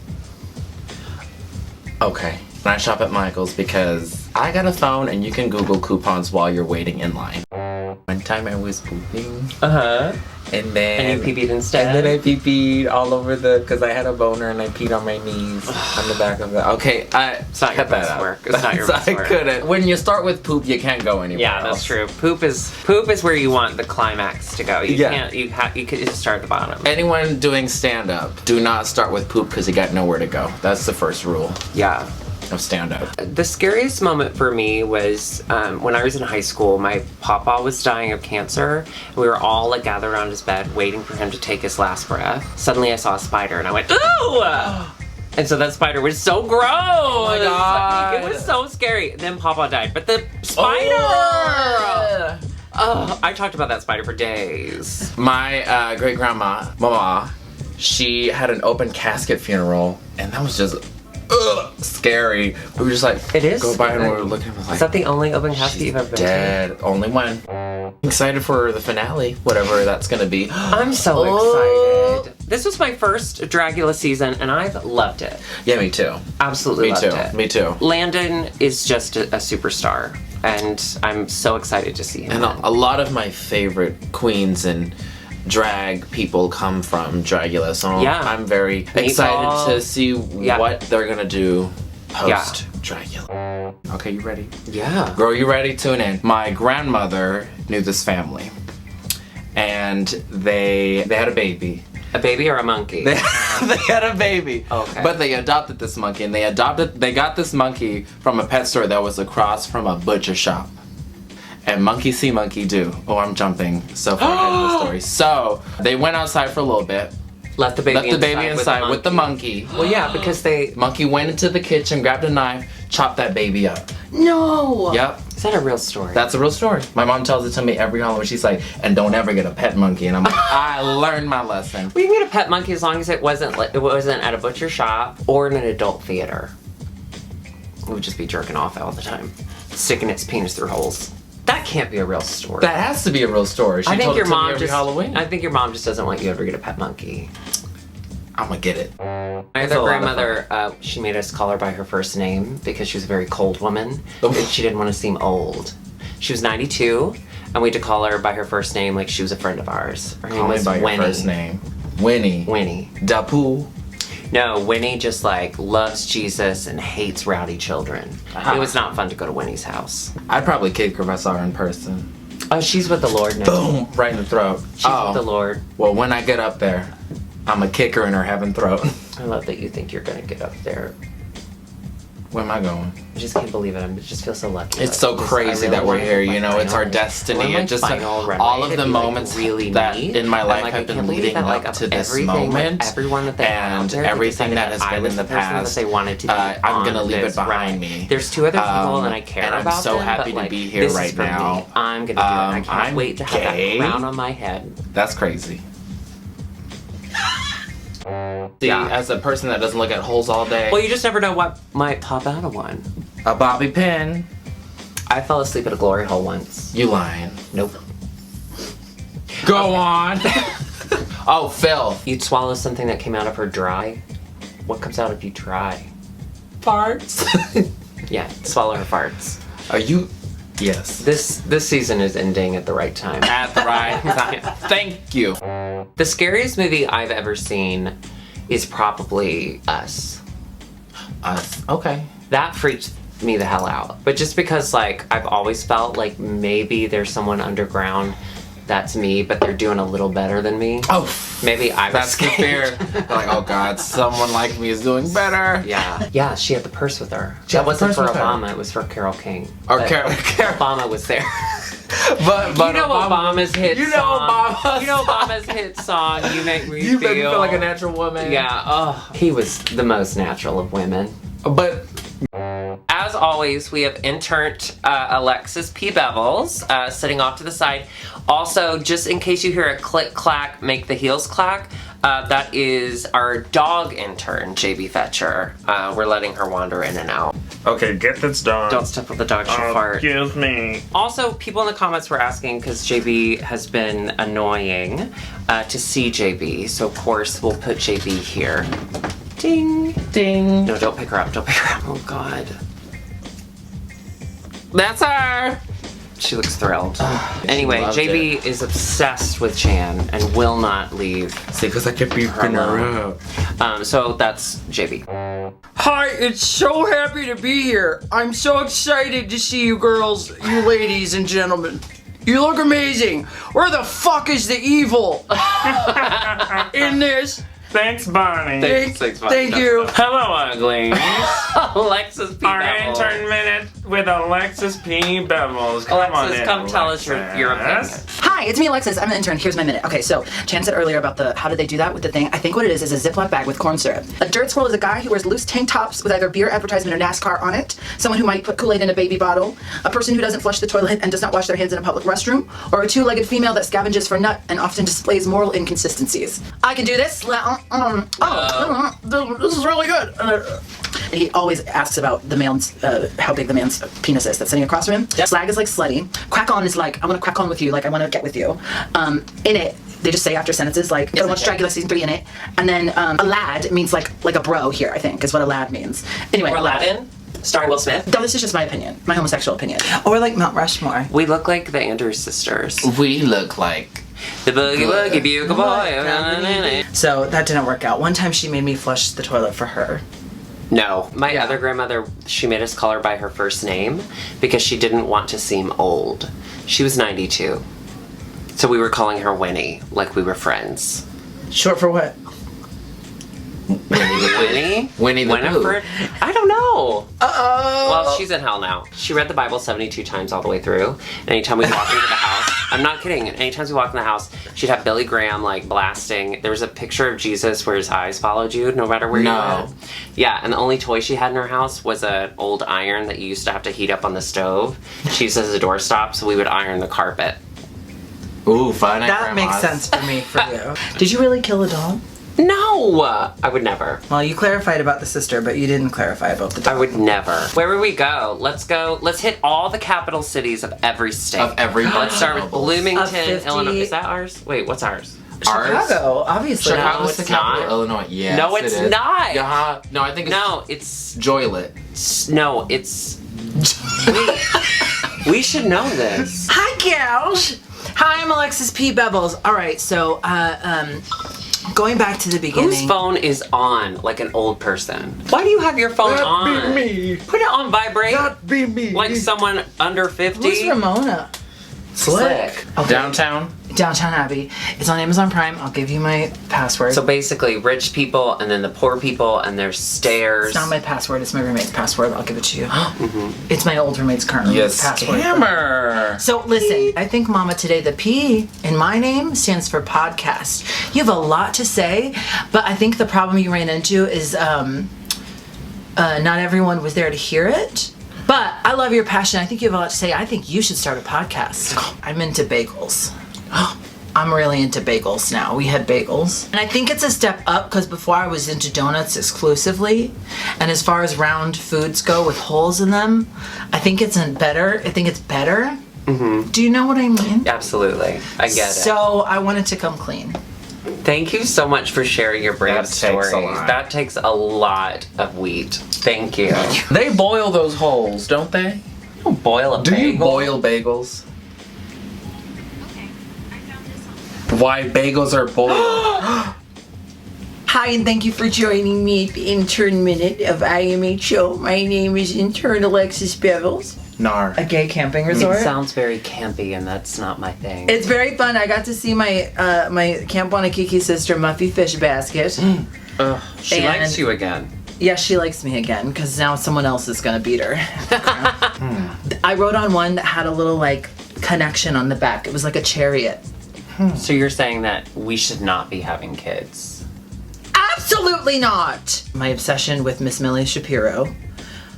Okay. And I shop at Michael's because I got a phone and you can Google coupons while you're waiting in line. One time I was pooping Uh-huh. and then... And you pee-peed instead? And then I pee-peed all over because I had a boner and I peed on my knees on the back of the... Okay, It's not your cut that best out. work. It's not your best I work. couldn't. When you start with poop, you can't go anywhere Yeah, that's else. true. Poop is where you want the climax to go. You Yeah. can't. You could just start at the bottom. Anyone doing stand-up, do not start with poop because you got nowhere to go. That's the first rule Yeah. of stand-up. The scariest moment for me was when I was in high school. My papa was dying of cancer. We were all like gathered around his bed, waiting for him to take his last breath. Suddenly, I saw a spider, and I went, "Ooh!" And so that spider was so gross. Oh my God. It was so scary. Then papa died, but the spider. Oh, I talked about that spider for days. My great-grandma, Mama, she had an open casket funeral, and that was just scary. We were just like, It is go by and we scary. were looking. I was like, Is that the only open casket you've ever been to? dead. Only one. Excited for the finale, whatever that's gonna be. I'm so excited. This was my first Dragula season, and I've loved it. Yeah, me too. Absolutely Me loved too. it. Me too. Landon is just a superstar, and I'm so excited to see him. And a lot of my favorite queens and drag people come from Dragula, so Yeah. I'm very Meatball. excited to see Yeah. what they're gonna do post Dragula. Okay, you ready? Yeah. Girl, you ready? Tune in. My grandmother knew this family, and they had a baby. A baby or a monkey? They had a baby. Okay. But they adopted this monkey, and they got this monkey from a pet store that was across from a butcher shop. And monkey see, monkey do. Oh, I'm jumping so far ahead of the story. So they went outside for a little bit. Left the baby inside with the monkey. Well, yeah, because they... Monkey went into the kitchen, grabbed a knife, chopped that baby up. No. Yep. Is that a real story? That's a real story. My mom tells it to me every Halloween. She's like, and don't ever get a pet monkey. And I'm like, I learned my lesson. We can get a pet monkey as long as it wasn't at a butcher shop or in an adult theater. It would just be jerking off all the time, sticking its penis through holes. That can't be a real story. That has to be a real story. She I think told your it to me mom every just. Halloween. I think your mom just doesn't want you to ever get a pet monkey. I'm gonna get it. My It's a other lot of grandmother, she made us call her by her first name because she was a very cold woman Oof. and she didn't want to seem old. She was 92, and we had to call her by her first name like she was a friend of ours. Her name Call me was by your Winnie. first name. Winnie. Winnie. Dapu. No, Winnie just like loves Jesus and hates rowdy children. It was not fun to go to Winnie's house. I'd probably kick her if I saw her in person. Oh, she's with the Lord now. Boom! Right in the throat. She's with the Lord. Well, when I get up there, I'm a kick her in her heaven throat. I love that you think you're gonna get up there. Where am I going? I just can't believe it. I just feel so lucky. It's so crazy that we're here, you know, it's our destiny, and just all of the moments that in my life have been leading up to this moment, everyone that they and everything that has been in the past, they wanted to I'm gonna leave it behind me. There's two other people and I care and about I'm so them, happy but, to be here this is right for me. now. I'm gonna do it. I can't I'm wait to have gay. that crown on my head. That's crazy. See, as a person that doesn't look at holes all day, Well, you just never know what might pop out of one. a bobby pin. I fell asleep at a glory hole once. You lying. Nope. Go on. Oh, Phil. You'd swallow something that came out of her dry. What comes out if you try? Farts. Yeah, swallow her farts. Are you? Yes. This season is ending at the right time. At the right time. Thank you. The scariest movie I've ever seen is probably Us. Okay. That freaked me the hell out. But just because, like, I've always felt like maybe there's someone underground that's me, but they're doing a little better than me. Oh. Maybe I was That's the fear. scared. Like, oh God, someone like me is doing better. Yeah. Yeah, she had the purse with her. She had That the wasn't purse for with her. Obama, it was for Carole King. Or But Carol. Obama was there. But You know Obama's hit You know song. Obama's. You know Obama's hit song, You Make Me You Feel. make me feel like a natural woman. Yeah, oh, he was the most natural of women. But As always, we have interned Alexis P. Bevels sitting off to the side. Also, just in case you hear a click clack, make the heels clack, that is our dog intern, JB Fetcher. We're letting her wander in and out. Okay, get this done. Don't step with the dog, she'll Oh, fart. excuse me. Also, people in the comments were asking, because JB has been annoying, to see JB. So, of course, we'll put JB here. Ding. ding. No, don't pick her up. Don't pick her up. Oh, God. That's her. She looks thrilled. Anyway, loved JB is obsessed with Chan and will not leave. See, because I kept beeping her up. So that's JB. Hi, it's so happy to be here. I'm so excited to see you girls, you ladies and gentlemen. You look amazing. Where the fuck is the evil in this? Thanks, Bonnie. Thank you. Hello, ugly. Alexis P. Our Bevels. intern minute with Alexis P. Bevels. Come on Alexis, in, come tell us your Alexis. opinion. Hi, it's me, Alexis. I'm the intern. Here's my minute. Okay, so Chan said earlier about the how did they do that with the thing. I think what it is a Ziploc bag with corn syrup. A dirt squirrel is a guy who wears loose tank tops with either beer advertisement or NASCAR on it. Someone who might put Kool-Aid in a baby bottle. A person who doesn't flush the toilet and does not wash their hands in a public restroom. Or a two-legged female that scavenges for nut and often displays moral inconsistencies. I can do this. This is really good. And he always asks about the man's, how big the man's penis is that's sitting across from him. Yep. Slag is like slutty. Crack on is like, I want to crack on with you, like I want to get with you. In it, they just say after sentences like, go watch Dragula season 3 in it. And then a lad means like a bro here, I think, is what a lad means. Anyway. Or Aladdin, starring Will Smith. No, this is just my opinion, my homosexual opinion. Or like Mount Rushmore. We look like the Andrews sisters. We look like The Boogie Woogie Bugle Boy. So that didn't work out. One time she made me flush the toilet for her. No, my other grandmother, she made us call her by her first name because she didn't want to seem old. She was 92. So we were calling her Winnie, like we were friends. Short for what? Winnie? Winnie the Winifred? I don't know. Uh-oh. Well, she's in hell now. She read the Bible 72 times all the way through. And anytime we walk into the house, I'm not kidding, anytime we walk in the house, she'd have Billy Graham like blasting. There was a picture of Jesus where his eyes followed you no matter where you went. Yeah, and the only toy she had in her house was an old iron that you used to have to heat up on the stove. She used it as a doorstop, so we would iron the carpet. ooh, fun at That makes grandma's. sense for me, for you. Did you really kill a dog? No! I would never. Well, you clarified about the sister, but you didn't clarify about the dog. I would never. Where would we go? Let's hit all the capital cities of every state. Of every Let's start with Of Bloomington, 50 Illinois. Is that ours? Wait, what's ours? Chicago, obviously. No, Chicago's it's the capital not. of Illinois. Yes, No, it's it is. not. Yeah, no, I think it's No, it's Joylet. no, it's. We should know this. Hi, gals. Hi, I'm Alexis P. Bevels. All right, so going back to the beginning. Whose phone is on like an old person? Why do you have your phone on? me. Put it on vibrate. be me. Like someone under 50. Who's Ramona? Slick. Okay. Downtown. Downtown Abbey. It's on Amazon Prime. I'll give you my password. So basically, rich people and then the poor people, and there's stairs. It's not my password. It's my roommate's password. I'll give it to you. It's my old roommate's current Yes, password. scammer. So listen, I think Mama today, the P in my name stands for podcast. You have a lot to say, but I think the problem you ran into is not everyone was there to hear it. But I love your passion. I think you have a lot to say. I think you should start a podcast. I'm into bagels. I'm really into bagels now. We had bagels. And I think it's a step up because before I was into donuts exclusively. And as far as round foods go with holes in them, I think it's better. I think it's better. Mm-hmm. Do you know what I mean? Absolutely. I get it. So I wanted to come clean. Thank you so much for sharing your brave That story. takes a lot. That takes a lot of wheat. Thank you. They boil those holes, don't they? Don't boil a Do bagel. you boil bagels? Why bagels are boiled? Hi, and thank you for joining me at the intern minute of IMHO. My name is intern Alexis Bevels. Nar. A gay camping It resort. sounds very campy, and that's not my thing. It's very fun. I got to see my my Camp Wanakiki sister Muffy Fish Basket. Ugh, she And- likes you again. Yeah, she likes me again because now someone else is gonna beat her. I wrote on one that had a little like connection on the back. It was like a chariot. So you're saying that we should not be having kids? Absolutely not. My obsession with Miss Millie Shapiro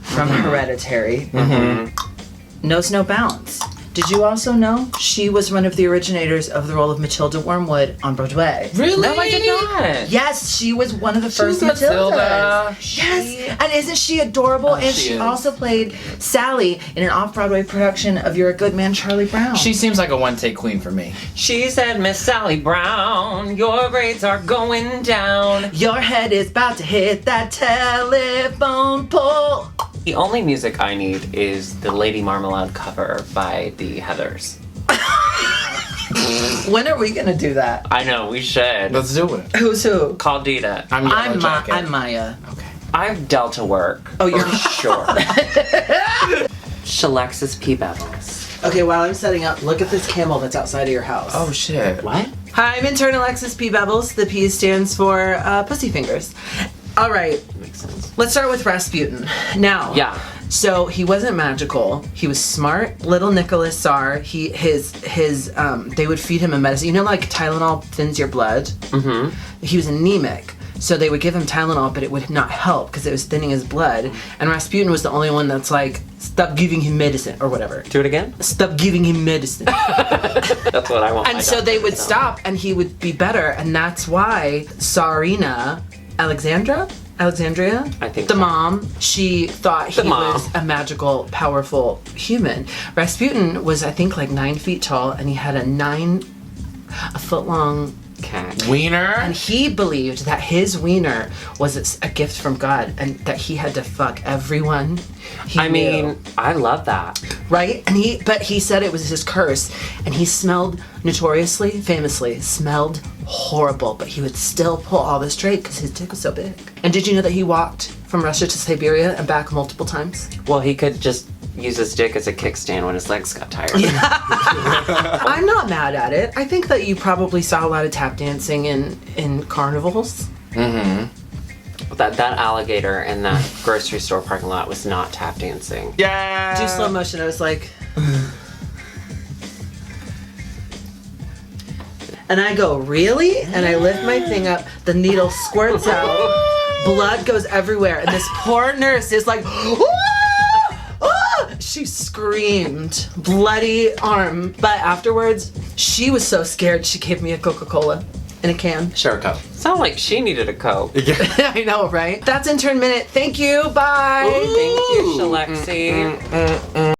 from Hereditary knows no bounds. Did you also know she was one of the originators of the role of Matilda Wormwood on Broadway? Really? No, I did not. Yes, she was one of the first Matilda. Matildas. Yes, and isn't she adorable? And she she is. also played Sally in an off-Broadway production of You're a Good Man, Charlie Brown. She seems like a one-take queen for me. She said, Miss Sally Brown, your grades are going down. Your head is about to hit that telephone pole. The only music I need is the Lady Marmalade cover by the Heathers. When are we gonna do that? I know, we should. Let's do it. Who's who? Call Dita. I'm Yellow I'm Jacket. Maya. Okay. I've Delta work. Oh, you're Sure. Shalexis P. Bevels. Okay, while I'm setting up, look at this camel that's outside of your house. Oh shit. What? Hi, I'm intern Alexis P. Bevels. The P stands for Pussy Fingers. All right, Makes sense. let's start with Rasputin. Now, Yeah. so he wasn't magical. He was smart. Little Nicholas Tsar. They would feed him a medicine. You know, like Tylenol thins your blood. Mm-hmm. He was anemic. So they would give him Tylenol, but it would not help because it was thinning his blood. And Rasputin was the only one that's like, stop giving him medicine or whatever. Do it again? Stop giving him medicine. That's what I want. And my so doctor they to would tell me. stop and he would be better. And that's why Tsarina Alexandra, Alexandria? I think the so. mom. She thought he mom. was a magical, powerful human. Rasputin was, I think, like 9 feet tall, and he had a foot long. Okay. Wiener. And he believed that his wiener was a gift from God, and that he had to fuck everyone. He knew. I love that. Right? And but he said it was his curse, and he smelled famously smelled horrible, but he would still pull all this straight because his dick was so big. And did you know that he walked from Russia to Siberia and back multiple times? Well, he could just use his dick as a kickstand when his legs got tired. I'm not mad at it. I think that you probably saw a lot of tap dancing in carnivals. That alligator in that grocery store parking lot was not tap dancing. Yeah. Do slow motion. I was like, and I go, really? And I lift my thing up. The needle squirts out. Blood goes everywhere. And this poor nurse is like, "Ah! Ah!" She screamed, bloody arm. But afterwards, she was so scared she gave me a Coca-Cola in a can. Sure, cup. Sound like she needed a Coke. I know, right? That's Intern Minute. Thank you. Bye. Thank you, Shalexi.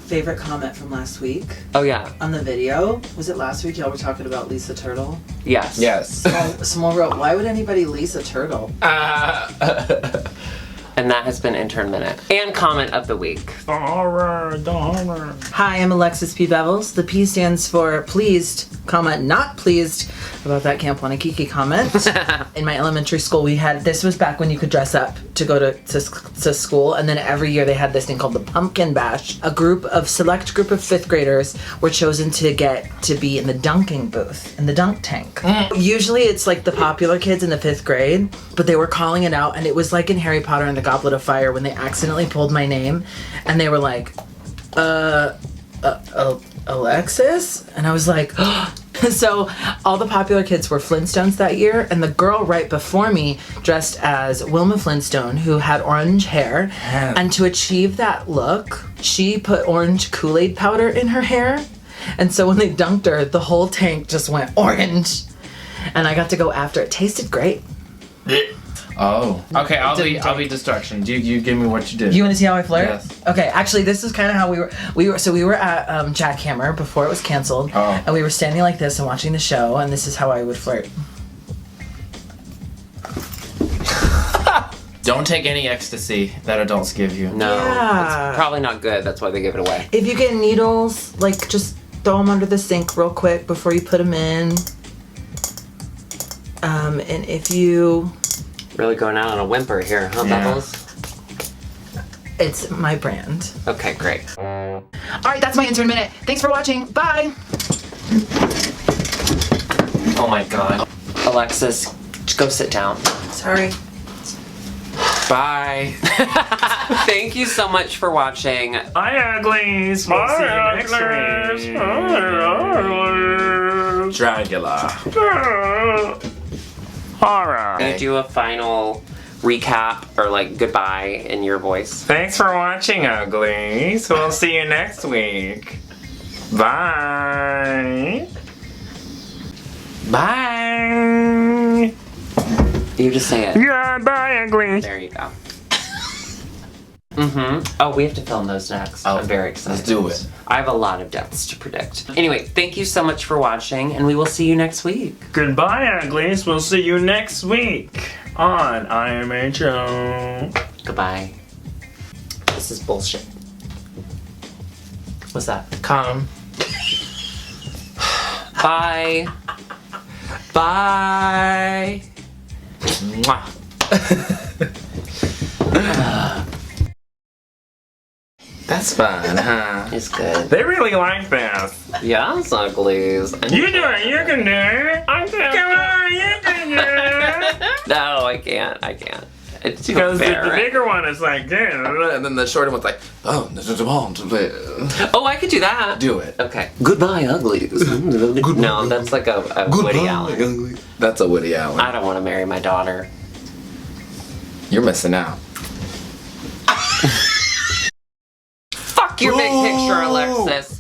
Favorite comment from last week Oh yeah. on the video? Was it last week? Y'all were talking about Lisa Turtle. Yes. Yes. Someone wrote, why would anybody Lisa Turtle? And that has been Intern Minute. And comment of the week. The horror. Hi, I'm Alexis P. Bevels. The P stands for pleased, comma, not pleased about that Camp Wanakiki comment. In my elementary school, this was back when you could dress up to go to school, and then every year they had this thing called the Pumpkin Bash. A select group of 5th graders were chosen to get to be in the dunking booth, in the dunk tank. Usually it's like the popular kids in the 5th grade, but they were calling it out, and it was like in Harry Potter and the Goblet of Fire when they accidentally pulled my name, and they were like, Alexis? And I was like, so all the popular kids were Flintstones that year, and the girl right before me dressed as Wilma Flintstone, who had orange hair, and to achieve that look, she put orange Kool-Aid powder in her hair, and so when they dunked her, the whole tank just went orange, and I got to go after it. Tasted great. Oh. Okay, I'll be distraction. You give me what you did. You want to see how I flirt? Yes. Okay, actually, this is kind of how we were at Jackhammer before it was canceled, and we were standing like this and watching the show, and this is how I would flirt. Don't take any ecstasy that adults give you. No. Yeah. It's probably not good. That's why they give it away. If you get needles, like just throw them under the sink real quick before you put them in. And if you... Really going out on a whimper here, huh, Yeah. Bubbles? It's my brand. Okay, great. All right, that's my Intern Minute. Thanks for watching. Bye. Oh my god. Alexis, go sit down. Sorry. Bye. Thank you so much for watching. Hi, uglies. We'll see you next week. Dragula. Horror. Can you do a final recap or like goodbye in your voice? Thanks for watching, uglies. We'll see you next week. Bye. Bye. You just say it. Yeah, bye, uglies. There you go. Oh, we have to film those next. I'm very excited. Let's do it. I have a lot of deaths to predict. Anyway, thank you so much for watching, and we will see you next week. Goodbye, uglies. We'll see you next week on IMHO. Goodbye. This is bullshit. What's that? Come. Bye. Bye. Mwah. That's fun, huh? It's good. They really like this. Yes, uglies. You do it. You can do it. Come on, you can do it. No, I can't. I can't. It's too Because the embarrassing. bigger one is like, yeah. And then the shorter one's like, oh, this is wrong to live. Oh, I could do that. Do it. Okay. Goodbye, uglies. No, that's like a Woody Allen. That's a Woody Allen. I don't want to marry my daughter. You're missing out. Fuck your big picture, Alexis.